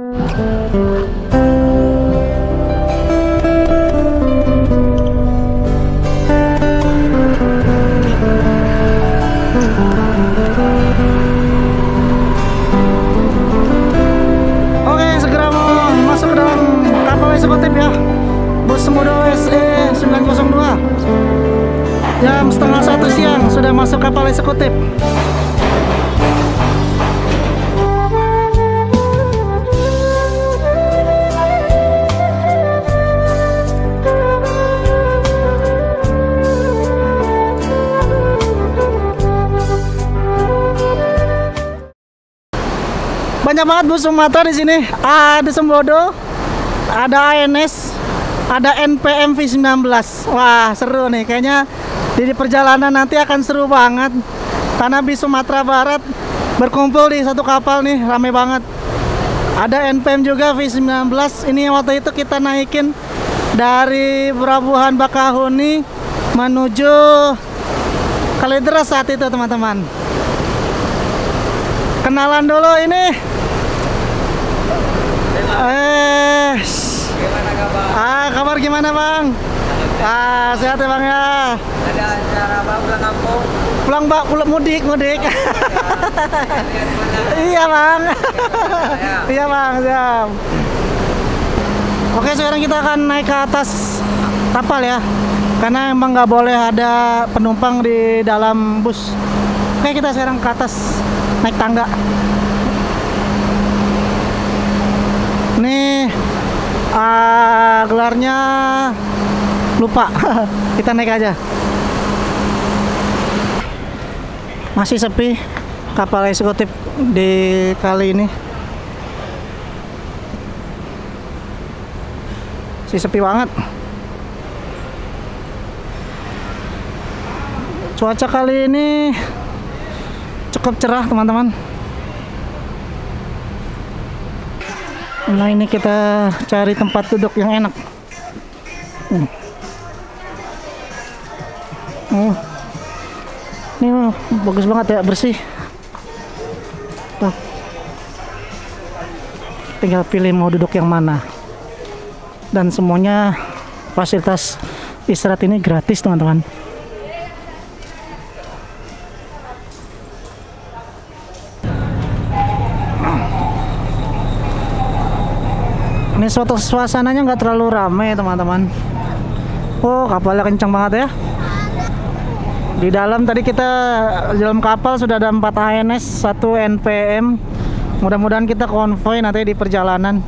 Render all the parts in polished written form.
Oke, segera mau masuk ke dalam kapal eksekutif ya, bus Semodo SE 902. Jam setengah 1 siang sudah masuk kapal eksekutif. Banyak banget bus Sumatera di sini. Ada Sembodo, ada ANS, ada NPM V19. Wah, seru nih. Kayaknya di perjalanan nanti akan seru banget. Karena bis Sumatera Barat berkumpul di satu kapal nih, rame banget. Ada NPM juga V19. Ini waktu itu kita naikin dari Pelabuhan Bakahuni menuju Kalideres saat itu, teman-teman. Kenalan dulu ini. Gimana kabar? Kabar gimana, Bang? Sehat ya, Bang ya. Ada acara apa pulang kampung? Pulang mudik. Iya, Bang. Iya, Bang, siap. Oke, sekarang kita akan naik ke atas kapal ya. Karena emang nggak boleh ada penumpang di dalam bus. Oke, kita sekarang ke atas naik tangga. Nih gelarnya lupa. Kita naik aja. Masih sepi kapal eksekutif di kali ini. Masih sepi banget. Cuaca kali ini cukup cerah, teman-teman. Nah, ini kita cari tempat duduk yang enak. Ini bagus banget ya, bersih. Tuh. Tinggal pilih mau duduk yang mana. Dan semuanya fasilitas istirahat ini gratis, teman-teman. Ini suasananya nggak terlalu ramai, teman-teman. Oh, kapalnya kencang banget ya. Di dalam tadi kita di dalam kapal sudah ada 4 ANS, 1 NPM. Mudah-mudahan kita konvoy nanti di perjalanan.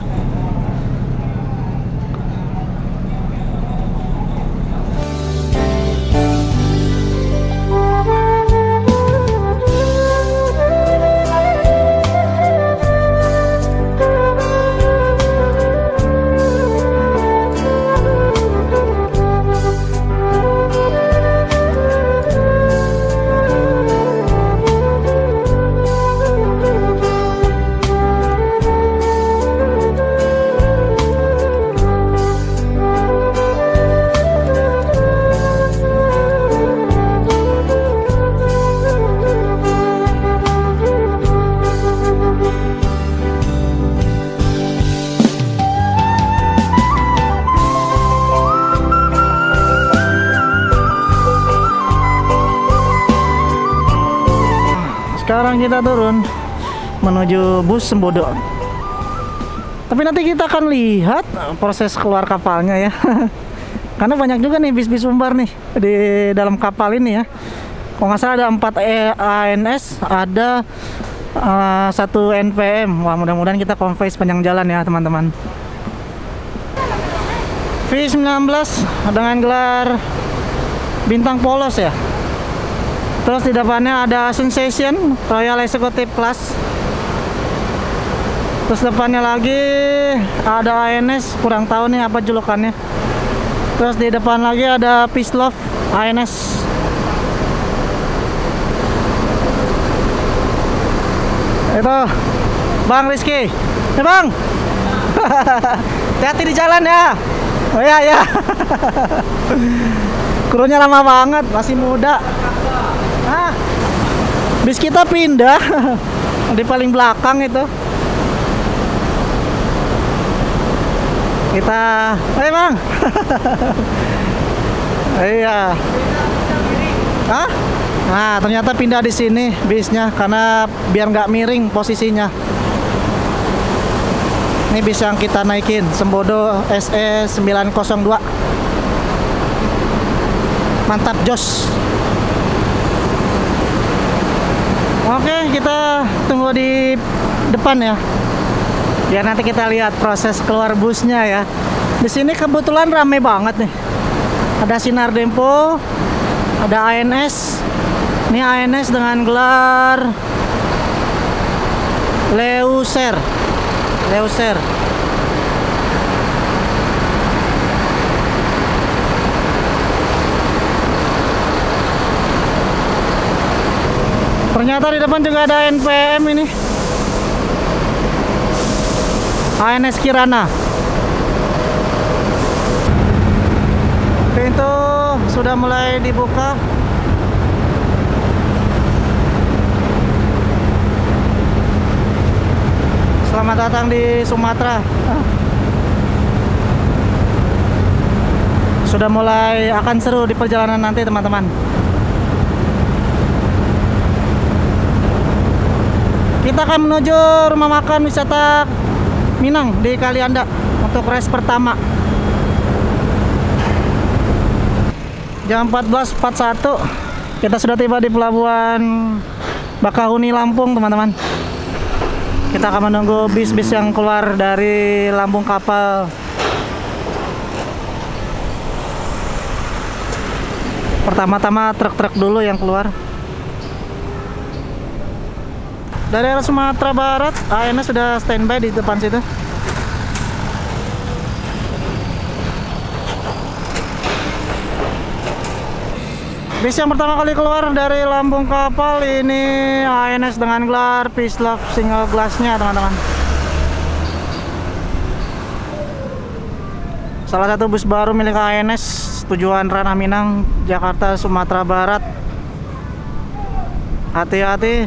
Sekarang kita turun menuju bus Sembodo. Tapi nanti kita akan lihat proses keluar kapalnya ya. Karena banyak juga nih bis-bis umbar nih di dalam kapal ini ya. Kalau nggak salah ada 4 ANS, ada 1 NPM. Wah, mudah-mudahan kita konvoy sepanjang jalan ya, teman-teman. V19 dengan gelar bintang polos ya. Terus di depannya ada Sensation Royal Executive Class. Terus depannya lagi ada ANS, kurang tahu nih apa julukannya. Terus di depan lagi ada Peace Love ANS. Itu Bang Rizky. Bang. Hati-hati di jalan ya. Oh ya ya. Krunya lama banget, masih muda. Bis kita pindah di paling belakang itu. Kita, bang. Iya. Hah? Nah, ternyata pindah di sini bisnya karena biar nggak miring posisinya. Ini bis yang kita naikin, Sembodo SE 902. Mantap jos. Oke, kita tunggu di depan ya. Ya nanti kita lihat proses keluar busnya ya. Di sini kebetulan rame banget nih. Ada Sinar Dempo, ada ANS. Ini ANS dengan gelar Leuser. Ternyata di depan juga ada NPM ini. ANS Kirana. Pintu sudah mulai dibuka. Selamat datang di Sumatera. Sudah mulai akan seru di perjalanan nanti teman-teman. Kita akan menuju rumah makan wisata Minang di Kalianda untuk race pertama. Jam 14.41 kita sudah tiba di pelabuhan Bakahuni, Lampung teman-teman. Kita akan menunggu bis-bis yang keluar dari lambung kapal. Pertama-tama truk-truk dulu yang keluar. Dari arah Sumatera Barat, ANS sudah standby di depan situ. Bis yang pertama kali keluar dari lambung kapal ini ANS dengan gelar Peace Love single glassnya teman-teman. Salah satu bus baru milik ANS tujuan Ranah Minang, Jakarta, Sumatera Barat. Hati-hati,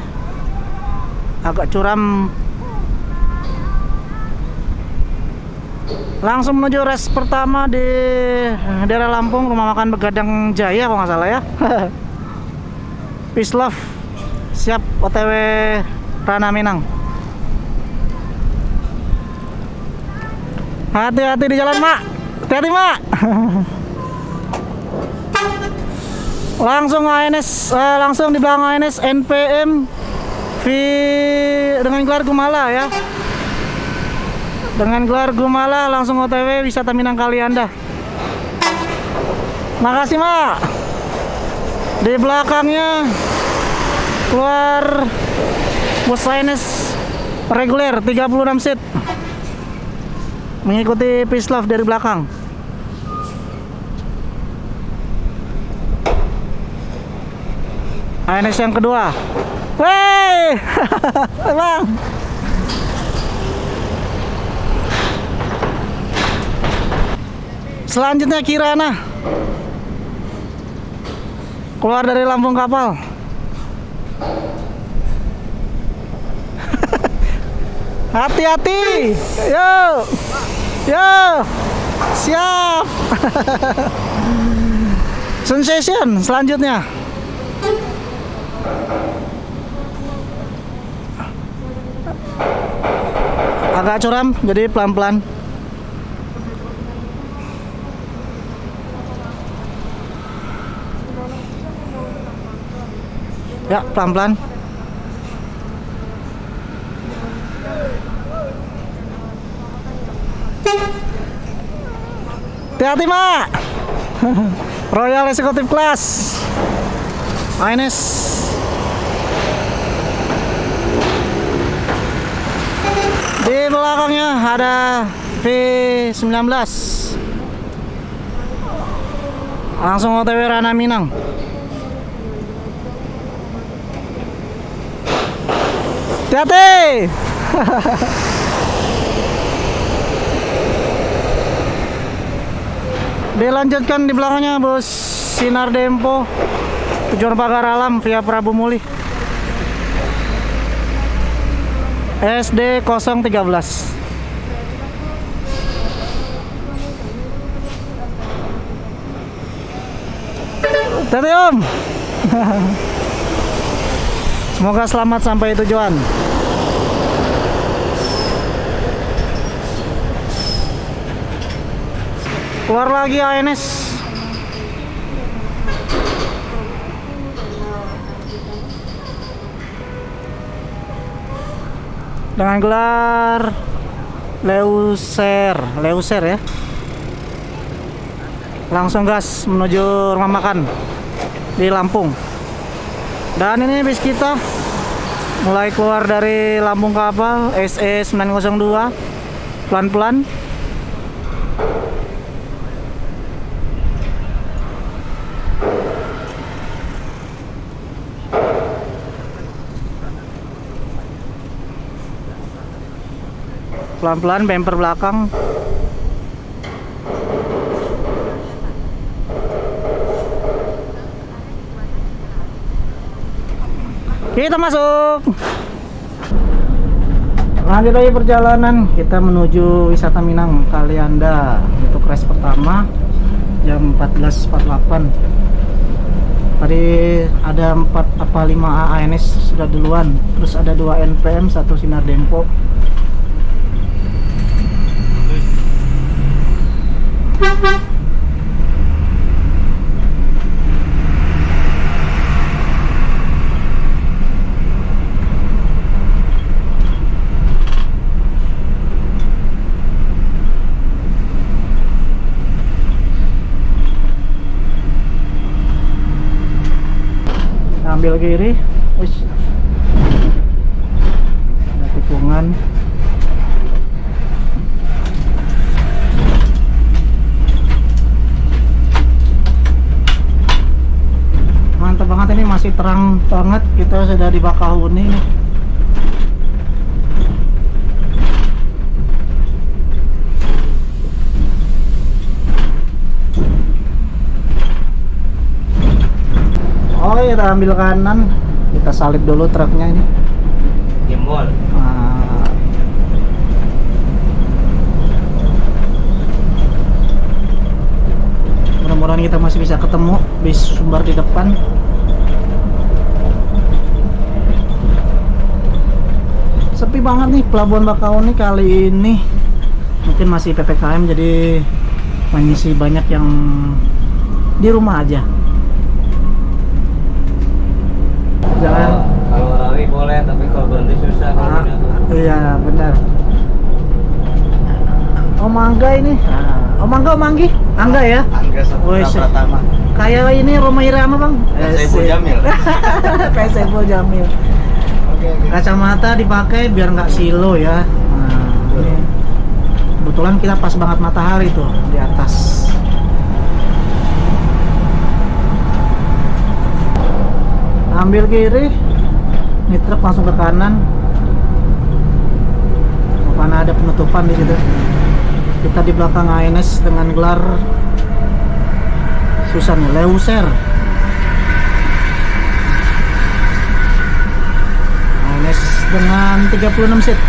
agak curam. Langsung menuju race pertama di daerah Lampung, rumah makan Begadang Jaya kalau nggak salah ya. Peace Love siap OTW Ranah Minang. Hati-hati di jalan, Mak. Hati-hati, Mak. Langsung ANS, langsung di belakang ANS NPM dengan gelar Gumala ya. Dengan gelar Gumala langsung OTW wisata Minang Kalianda. Makasih, Mak. Di belakangnya keluar bus ANS reguler 36 seat mengikuti Peace Love dari belakang. ANS yang kedua. Wey, Bang. Selanjutnya Kirana keluar dari lambung kapal. Hati-hati. Yo. Siap. Sensation selanjutnya. Agak curam, jadi pelan-pelan. Ya, pelan-pelan. Hati-hati, Mak. Royal Executive Class ANS. Di belakangnya ada V19. Langsung OTW Ranah Minang. Hati-hati. Dilanjutkan di belakangnya bus Sinar Dempo tujuan Pagar Alam via Prabu Muli SD 013. Hati-hati Om. Semoga selamat sampai tujuan. Keluar lagi ANS. Dengan gelar Leuser ya. Langsung gas menuju rumah makan di Lampung. Dan ini bis kita mulai keluar dari Lampung Kapal SE 902 pelan-pelan. Pelan-pelan bumper belakang. Kita masuk. Lanjut lagi perjalanan. Kita menuju wisata Minang Kalianda untuk race pertama jam 14.48. Tadi ada 4 apa 5 ANS sudah duluan. Terus ada 2 NPM, 1 Sinar Dempo. Ambil kiri, ada tikungan. Mantap banget, ini masih terang banget. Kita sudah di Bakahuni nih. Oh ya, kita ambil kanan, kita salip dulu truknya ini. Jempol. Nah. Mudah-mudahan kita masih bisa ketemu bis Sumbar di depan. Sepi banget nih Pelabuhan Bakahuni kali ini. Mungkin masih PPKM, jadi mengisi banyak yang di rumah aja. Jangan Kalau rally boleh, tapi kalau berhenti susah. Iya benar. Oh mangga ini. Oh mangga, manggi, angga ya. Angga pertama. Kayak ini Roma Irama bang. Saiful Jamil. Kayak Saiful Jamil. Oke. Kacamata dipakai biar nggak silo ya. Nah, ini kebetulan kita pas banget matahari tuh di atas. Ambil kiri, ini truk langsung ke kanan. Karena ada penutupan di situ. Kita di belakang ANS dengan gelar susah nih, Leuser. ANS dengan 36 seat.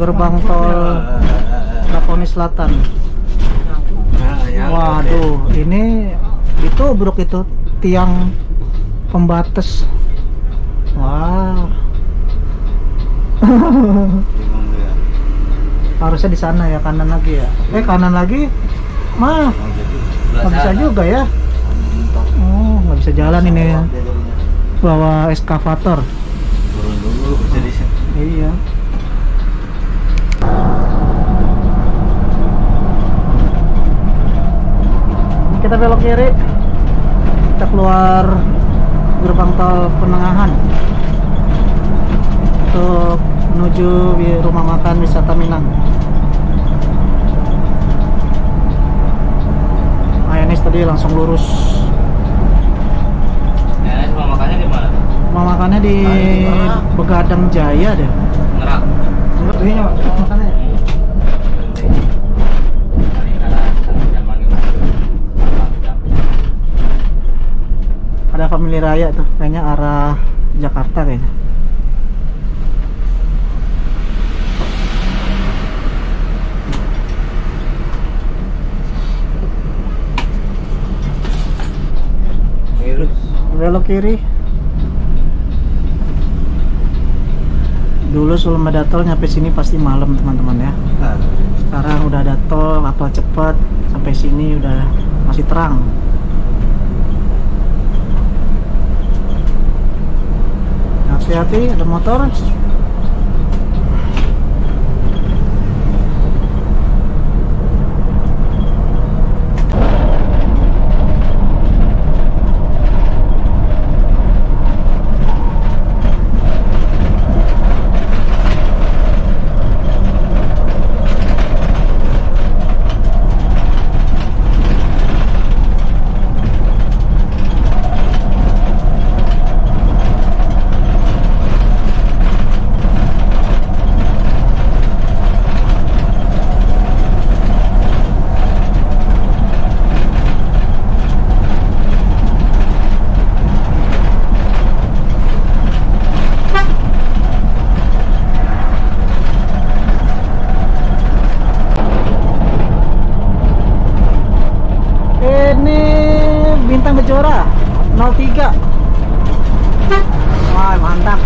gerbang tol Bakauheni Selatan. Waduh, ini itu bro, itu tiang pembatas. Wah. Harusnya di sana ya, kanan lagi ya. Kanan lagi. Mah, nggak bisa juga ya. Oh, nggak bisa jalan ini ya. Bawa eskavator. Turun dulu bisa di sini. Iya. Kita belok kiri. Kita keluar gerbang tol Penengahan untuk menuju rumah makan wisata Minang. Ini tadi langsung lurus. Ya, rumah makannya di mana? Rumah makannya di Begadang Jaya deh. Ngerak. Ini rumah makannya. Ada Family Raya tuh, kayaknya arah Jakarta kayaknya. Belok kiri. Dulu sebelum ada tol nyampe sini pasti malam teman-teman ya. Sekarang udah ada tol, apel cepet, sampai sini udah masih terang. Hati-hati, ada motor. Bintang Kejora 03. Wah, mantap.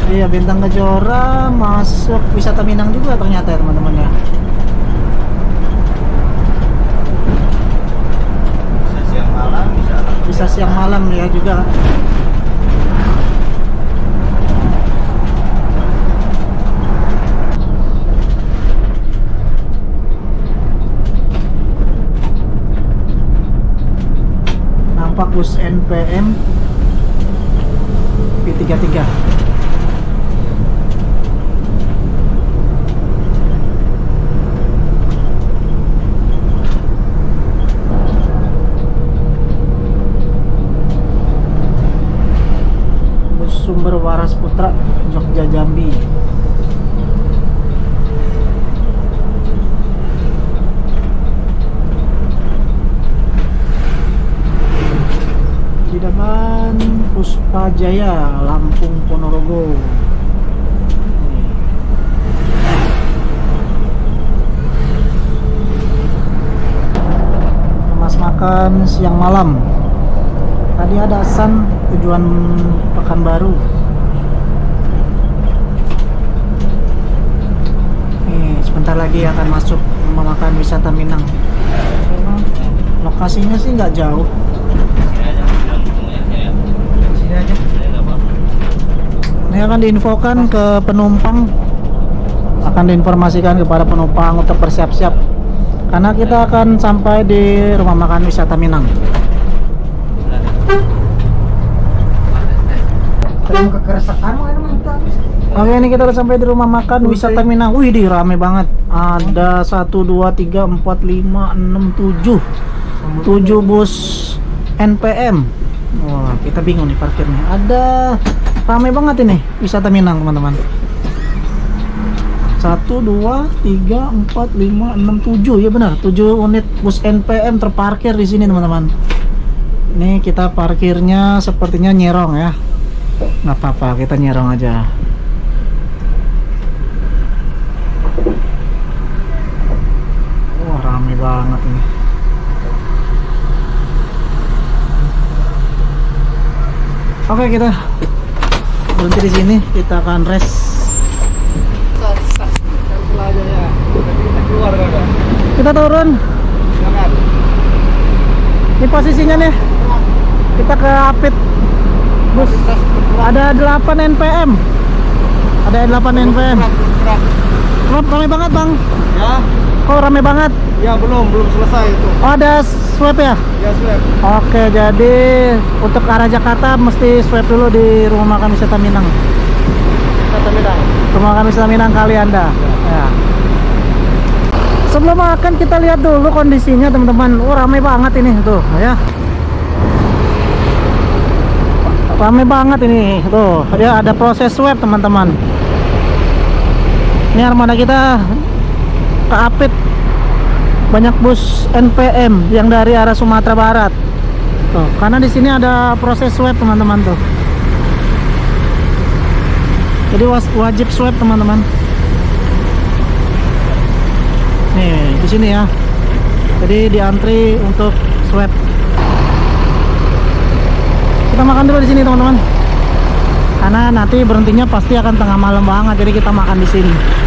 Iya, Bintang Kejora masuk wisata Minang juga ternyata ya teman-teman ya. Bisa siang malam, bisa siang malam ya juga. Bus NPM P33. Bus Sumber Waras Putra Jogja Jambi. Di depan Puspa Jaya Lampung Ponorogo. Mas makan siang malam. Tadi ada Asan tujuan Pekanbaru. Nih, sebentar lagi akan masuk rumah makan wisata Minang. Lokasinya sih nggak jauh. Ini akan diinfokan ke penumpang, akan diinformasikan kepada penumpang untuk bersiap-siap karena kita akan sampai di rumah makan wisata Minang. Oke, ini kita udah sampai di rumah makan wisata Minang. Wih, di rame banget. Ada 1, 2, 3, 4, 5, 6, 7 bus NPM. Wah, kita bingung nih parkirnya. Ada ramai banget ini wisata Minang teman-teman. 1, 2, 3, 4, 5, 6, 7. Ya benar, 7 unit bus NPM terparkir di sini teman-teman. Ini kita parkirnya sepertinya nyerong ya. Nggak apa-apa, kita nyerong aja. Wah, rame banget ini. Oke, kita berhenti di sini. Kita akan rest. Kita turun. Ini posisinya nih. Kita ke Apit. Bus. Ada 8 NPM. Ada 8 NPM. Rame banget, Bang. Ya. Kok rame banget? Ya belum selesai itu. Oh, ada swab ya? Ya swab. Oke, jadi untuk ke arah Jakarta mesti swab dulu di Rumah Makan Wisata Minang. Wisata Minang. Rumah Makan Wisata Minang kali Anda. Ya. Sebelum makan kita lihat dulu kondisinya, teman-teman. Oh, ramai banget ini tuh, ya. Ramai banget ini tuh. Ya, ada proses swab, teman-teman. Ini armada kita ke Apit. Banyak bus NPM yang dari arah Sumatera Barat. Tuh, karena di sini ada proses swab, teman-teman tuh. Jadi wajib swab, teman-teman. Nih, di sini ya. Jadi diantri untuk swab. Kita makan dulu di sini, teman-teman. Karena nanti berhentinya pasti akan tengah malam banget, jadi kita makan di sini.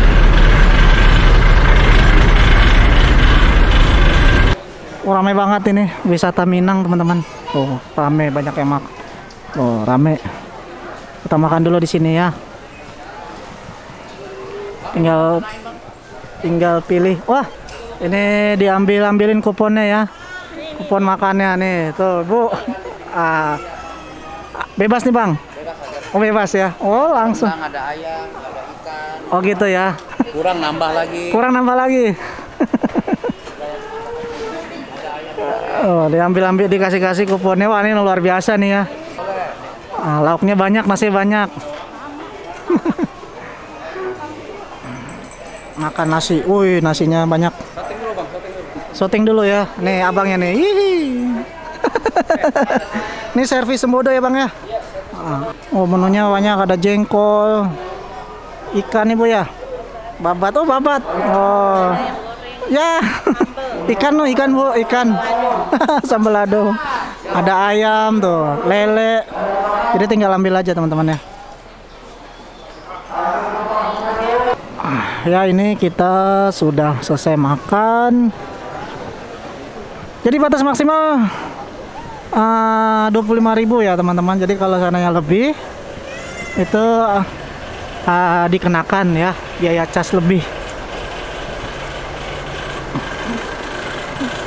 Oh, ramai banget ini wisata Minang, teman-teman. Oh, ramai, banyak yang makan. Oh, ramai. Kita makan dulu di sini ya. Tinggal pilih. Wah, ini diambilin kuponnya ya. Kupon makannya nih, tuh Bu. Bebas nih, Bang. Oh, bebas ya. Oh, langsung. Ada ayam, ada ikan. Oh, gitu ya. Kurang nambah lagi. Kurang nambah lagi. Oh, diambil dikasih kuponnya. Wah, ini luar biasa nih ya. Lauknya banyak, nasi banyak. Makan nasi. Wih, nasinya banyak. Shooting dulu, Bang, Shooting dulu ya. Nih abangnya nih. Ini servis sembodo ya, Bang ya. Oh, menunya banyak, ada jengkol, ikan nih Bu ya. Babat, oh babat. Oh. Ya. Ikan Bu, ikan. Sambalado. Ada ayam tuh, lele. Jadi tinggal ambil aja, teman-teman ya. Ya, ini kita sudah selesai makan. Jadi batas maksimal 25.000 ya, teman-teman. Jadi kalau sananya lebih itu dikenakan ya biaya cas lebih.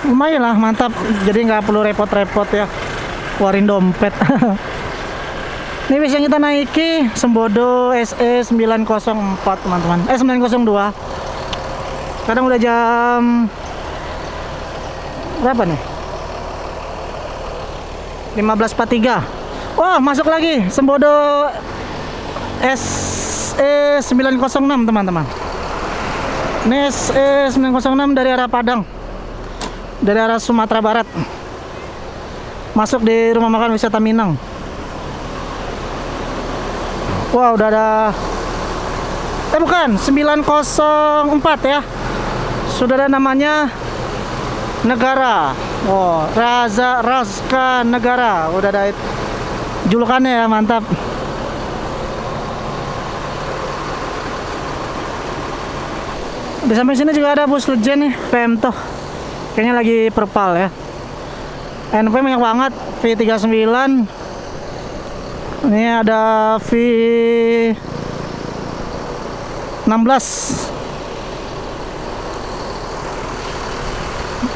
Lumayan lah, mantap. Jadi nggak perlu repot-repot ya keluarin dompet. Ini bis yang kita naiki Sembodo SE 904, teman-teman. 902. Sekarang udah jam berapa nih? 15.43. Wah, masuk lagi Sembodo SE 906, teman-teman. Ini SE 906 dari arah Padang, dari arah Sumatera Barat, masuk di Rumah Makan Wisata Minang. Wah, udah ada. Bukan 904 ya. Sudah ada namanya Negara. Oh, Raska Negara. Udah ada julukannya ya, mantap. Di samping sini juga ada bus Legend nih, Pemto. Kayaknya lagi perpal ya. NP banyak banget, V39. Ini ada V16.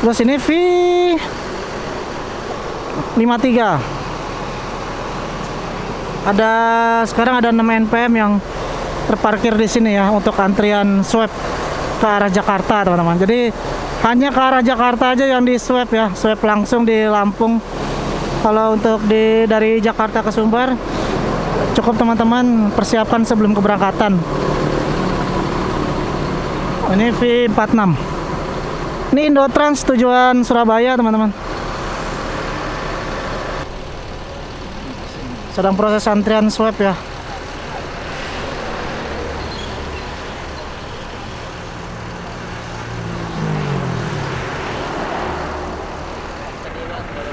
Terus ini V53. Sekarang ada 6 NPM yang terparkir di sini ya untuk antrian swab ke arah Jakarta, teman-teman. Jadi hanya ke arah Jakarta aja yang di swab ya, swab langsung di Lampung. Kalau untuk dari Jakarta ke Sumbar, cukup teman-teman persiapkan sebelum keberangkatan. Ini V46. Ini Indotrans tujuan Surabaya, teman-teman. sedang proses antrian swab ya.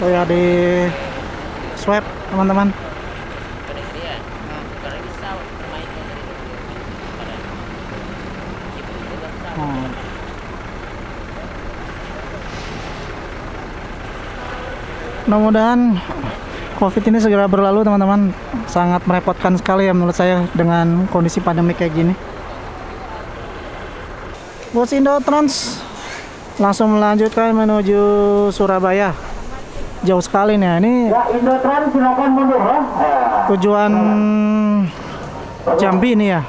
Oh ya, di swab teman-teman. Mudah-mudahan COVID ini segera berlalu teman-teman. Sangat merepotkan sekali ya menurut saya dengan kondisi pandemi kayak gini. Bus Indo-Trans langsung melanjutkan menuju Surabaya. Jauh sekali nih ini. Ya, Indo-Trans silakan mundur ya. Tujuan Jambi nih ya.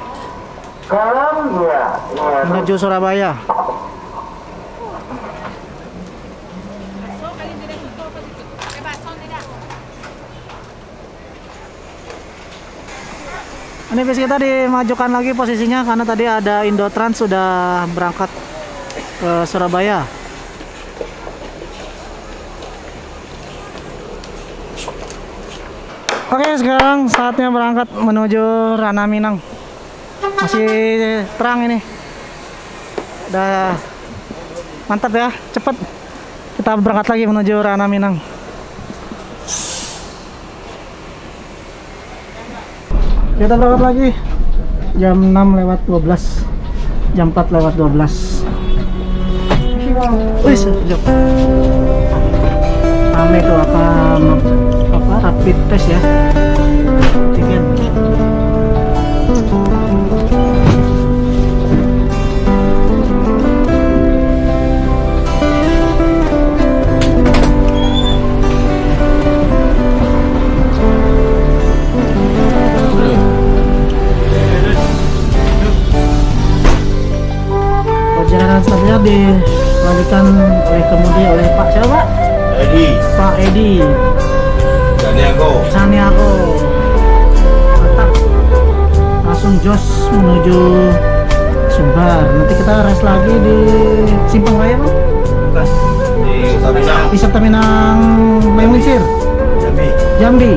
Kalam ya. Menuju Surabaya. Ini bis kita dimajukan lagi posisinya karena tadi ada Indo-Trans sudah berangkat ke Surabaya. Oke, sekarang saatnya berangkat menuju Ranah Minang. Masih terang ini. Udah mantap ya, cepet. Kita berangkat lagi menuju Ranah Minang. Kita berangkat lagi jam 6:12, jam 4:12. Wih, sejak rame tuh apa rapid test ya, tiket. Perjalanan selanjutnya dilanjutkan oleh kemudi oleh Pak siapa? Edi. Pak Edi. Saniago. Mantap. Langsung jos menuju Sumbar. Nanti kita rest lagi di Simpang Raya, Bang? Bukan. Di Serta Minang. Di Serta Minang Mayang Lincir. Jambi. Jambi.